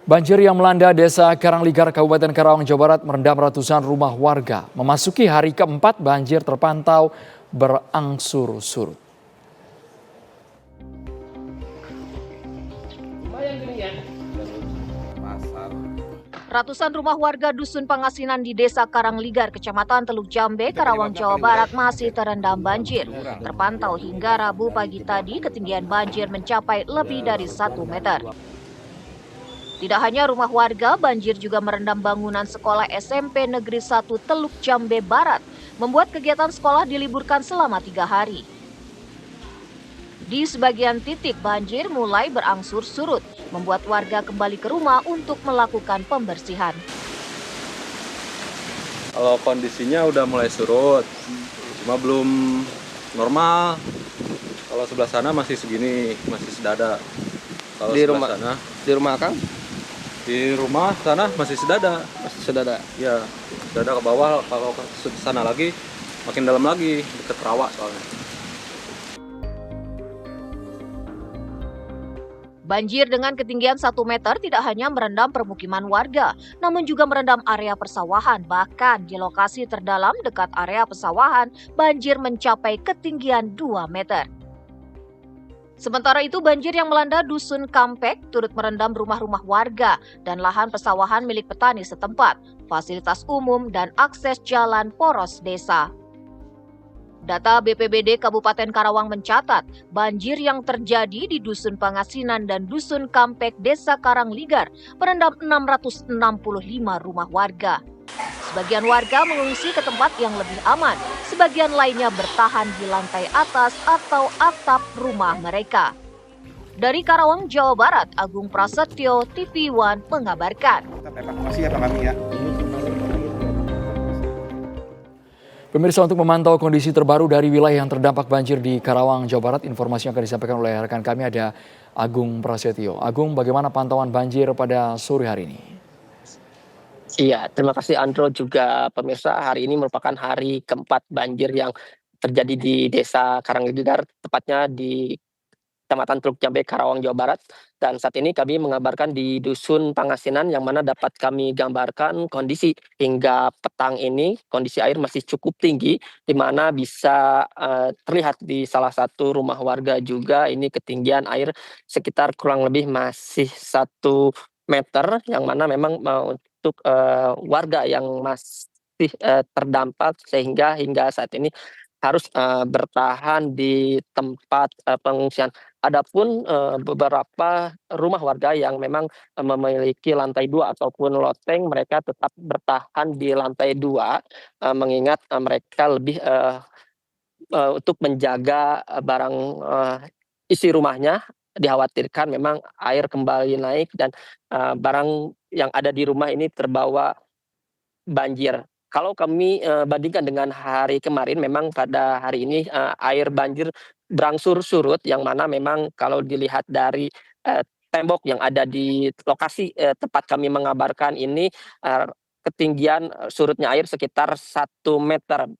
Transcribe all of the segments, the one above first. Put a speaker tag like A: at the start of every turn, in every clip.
A: Banjir yang melanda Desa Karangligar, Kabupaten Karawang, Jawa Barat merendam ratusan rumah warga. Memasuki hari keempat, banjir terpantau berangsur surut.
B: Ratusan rumah warga Dusun Pangasinan di Desa Karangligar, Kecamatan Teluk Jambe, Karawang, Jawa Barat masih terendam banjir. Terpantau hingga Rabu pagi tadi ketinggian banjir mencapai lebih dari 1 meter. Tidak hanya rumah warga, banjir juga merendam bangunan sekolah SMP Negeri 1 Teluk Jambe Barat, membuat kegiatan sekolah diliburkan selama 3 hari. Di sebagian titik banjir mulai berangsur surut, membuat warga kembali ke rumah untuk melakukan pembersihan.
C: Kalau kondisinya udah mulai surut, cuma belum normal. Kalau sebelah sana masih segini, masih sedada. Kalau
D: Di
C: sebelah
D: rumah
C: sana,
D: di rumah Akang
C: di rumah sana masih sedada.
D: masih sedada.
C: Ya, sedada ke bawah. Kalau ke sana lagi, makin dalam lagi, deket rawa soalnya.
B: Banjir dengan ketinggian 1 meter tidak hanya merendam permukiman warga, namun juga merendam area persawahan. Bahkan di lokasi terdalam dekat area persawahan, banjir mencapai ketinggian 2 meter. Sementara itu, banjir yang melanda Dusun Kampek turut merendam rumah-rumah warga dan lahan persawahan milik petani setempat, fasilitas umum, dan akses jalan poros desa. Data BPBD Kabupaten Karawang mencatat, banjir yang terjadi di Dusun Pangasinan dan Dusun Kampek Desa Karangligar merendam 665 rumah warga. Sebagian warga mengungsi ke tempat yang lebih aman, sebagian lainnya bertahan di lantai atas atau atap rumah mereka. Dari Karawang, Jawa Barat, Agung Prasetyo, TV One mengabarkan.
E: Evakuasi ya Pak kami ya.
A: Pemirsa, untuk memantau kondisi terbaru dari wilayah yang terdampak banjir di Karawang, Jawa Barat, informasi yang akan disampaikan oleh rekan kami ada Agung Prasetyo. Agung, bagaimana pantauan banjir pada sore hari ini?
D: Iya, terima kasih Andro, juga pemirsa. Hari ini merupakan hari keempat banjir yang terjadi di Desa Karangligar, tepatnya di Kecamatan Teluk Jambe, Karawang, Jawa Barat. Dan saat ini kami mengabarkan di Dusun Pangasinan, yang mana dapat kami gambarkan kondisi hingga petang ini, kondisi air masih cukup tinggi, di mana bisa terlihat di salah satu rumah warga juga ini ketinggian air sekitar kurang lebih masih 1 meter, yang mana memang untuk warga yang masih terdampak, sehingga hingga saat ini harus bertahan di tempat pengungsian. Adapun beberapa rumah warga yang memang memiliki lantai 2 ataupun loteng, mereka tetap bertahan di lantai 2, mengingat mereka lebih untuk menjaga barang isi rumahnya. Dikhawatirkan memang air kembali naik dan barang yang ada di rumah ini terbawa banjir. Kalau kami bandingkan dengan hari kemarin, memang pada hari ini air banjir berangsur surut, yang mana memang kalau dilihat dari tembok yang ada di lokasi tempat kami mengabarkan ini, eee, ketinggian surutnya air sekitar 1 meter.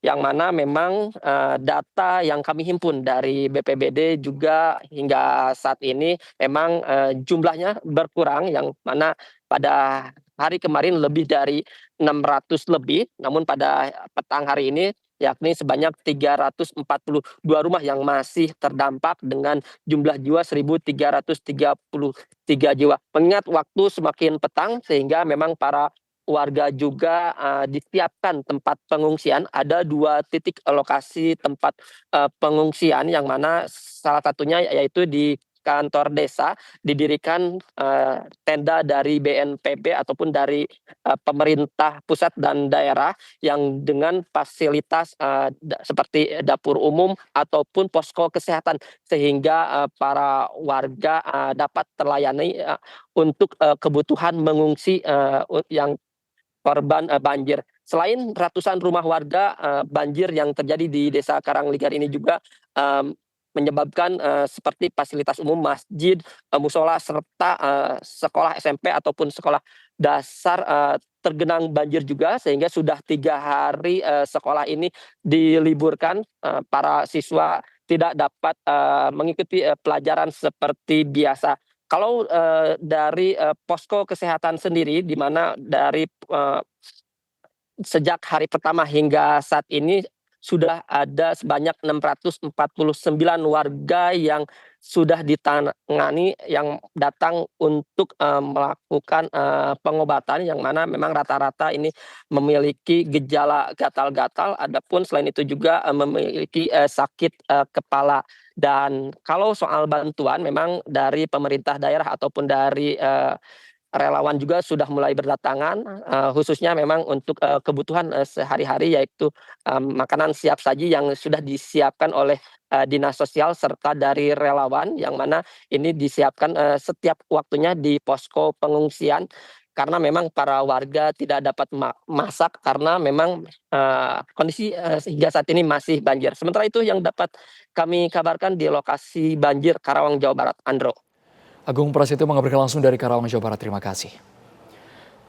D: Yang mana memang data yang kami himpun dari BPBD juga hingga saat ini memang jumlahnya berkurang, yang mana pada hari kemarin lebih dari 600 lebih, namun pada petang hari ini yakni sebanyak 342 rumah yang masih terdampak dengan jumlah jiwa 1.333 jiwa. Mengingat waktu semakin petang, sehingga memang para warga juga disiapkan tempat pengungsian. Ada 2 titik lokasi tempat pengungsian, yang mana salah satunya yaitu di kantor desa didirikan tenda dari BNPB ataupun dari pemerintah pusat dan daerah, yang dengan fasilitas seperti dapur umum ataupun posko kesehatan, sehingga para warga dapat terlayani untuk kebutuhan mengungsi yang korban banjir. Selain ratusan rumah warga, banjir yang terjadi di Desa Karangligar ini juga menyebabkan seperti fasilitas umum, masjid, musola, serta sekolah SMP ataupun sekolah dasar tergenang banjir juga, sehingga sudah 3 hari sekolah ini diliburkan. Para siswa tidak dapat mengikuti pelajaran seperti biasa. Kalau dari posko kesehatan sendiri, di mana dari sejak hari pertama hingga saat ini sudah ada sebanyak 649 warga yang sudah ditangani yang datang untuk melakukan pengobatan, yang mana memang rata-rata ini memiliki gejala gatal-gatal, adapun selain itu juga memiliki sakit kepala. Dan kalau soal bantuan memang dari pemerintah daerah ataupun dari relawan juga sudah mulai berdatangan, khususnya memang untuk kebutuhan sehari-hari, yaitu makanan siap saji yang sudah disiapkan oleh dinas sosial serta dari relawan, yang mana ini disiapkan setiap waktunya di posko pengungsian. Karena memang para warga tidak dapat masak karena memang kondisi hingga saat ini masih banjir. Sementara itu yang dapat kami kabarkan di lokasi banjir Karawang, Jawa Barat, Andro.
A: Agung Prasetyo mengabarkan langsung dari Karawang, Jawa Barat. Terima kasih.